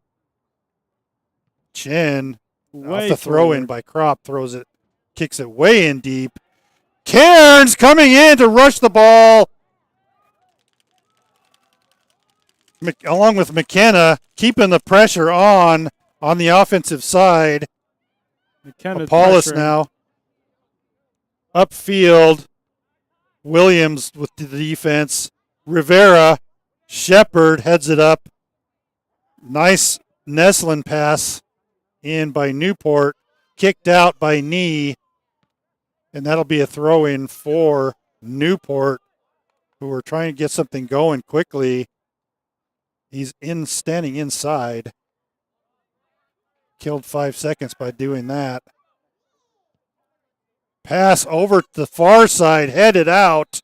Chin, Way off the throw in forward. by Crop, kicks it way in deep. Cairns coming in to rush the ball. Along with McKenna, keeping the pressure on the offensive side. McKenna's Paulus pressuring. now. Upfield. Williams with the defense. Rivera. Shepard heads it up. Nice Neslin pass in by Newport. Kicked out by Knee. And that'll be a throw in for Newport, who are trying to get something going quickly. He's standing inside. Killed 5 seconds by doing that. Pass over to the far side, headed out.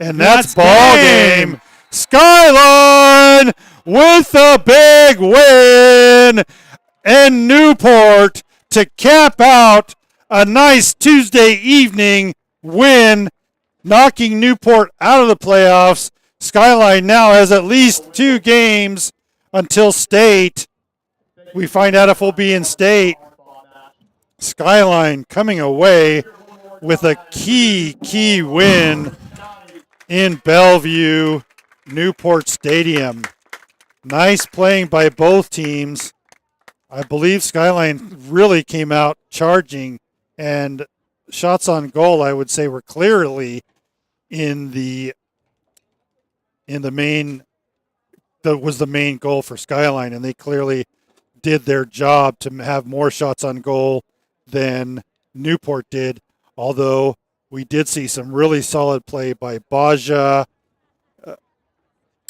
And that's ball game. Skyline with a big win. And Newport to cap out a nice Tuesday evening win, knocking Newport out of the playoffs. Skyline now has at least 2 games until state. We find out if we'll be in state. Skyline coming away with a key win in Bellevue, Newport Stadium. Nice playing by both teams. I believe Skyline really came out charging, and shots on goal, I would say, were clearly in the main. That was the main goal for Skyline, and they clearly did their job to have more shots on goal than Newport did. Although we did see some really solid play by Baja.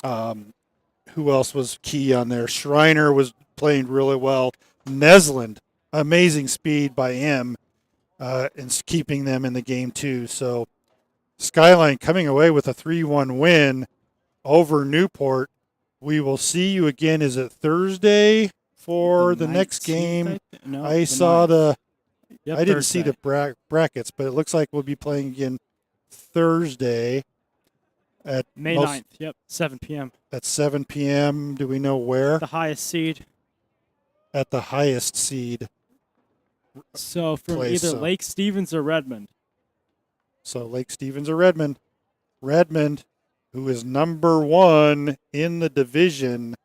Who else was key on there? Schreiner was playing really well. Nesland, amazing speed by him, and keeping them in the game too. So Skyline coming away with a 3-1 win over Newport we will see you again. Is it Thursday for the next 19th, game? No, I the saw 9th. the. Yep, I didn't see Thursday. the brackets, but it looks like we'll be playing again Thursday at May 9th. Yep, 7 p.m. at 7 p.m. Do we know where? The highest seed. At the highest seed. So from Place, either so- Lake Stevens or Redmond. So Lake Stevens or Redmond. Redmond, who is number 1 in the division.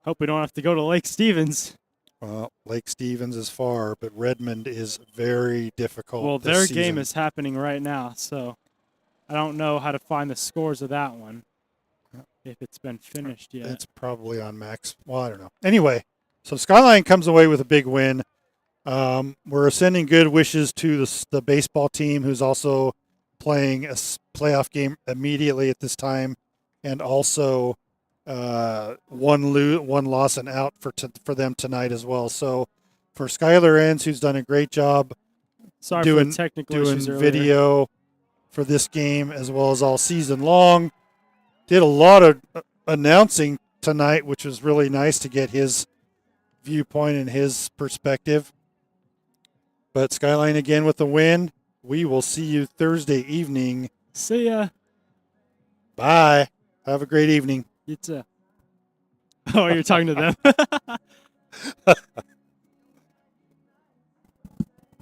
Hope we don't have to go to Lake Stevens. Well, Lake Stevens is far, but Redmond is very difficult. Well, this their season. game is happening right now, so I don't know how to find the scores of that one. If it's been finished yet. It's probably on max. Well, I don't know. Anyway, so Skyline comes away with a big win. We're sending good wishes to the baseball team, who's also playing a playoff game immediately at this time, and also one loss and out for them tonight as well. So for Skylar Enns, who's done a great job Sorry for doing the technical issues earlier. video for this game as well as all season long. Did a lot of announcing tonight, which was really nice to get his viewpoint and his perspective. But Skyline again with the win. We will see you Thursday evening. See ya. Bye. Have a great evening. You too. Oh, you're talking to them?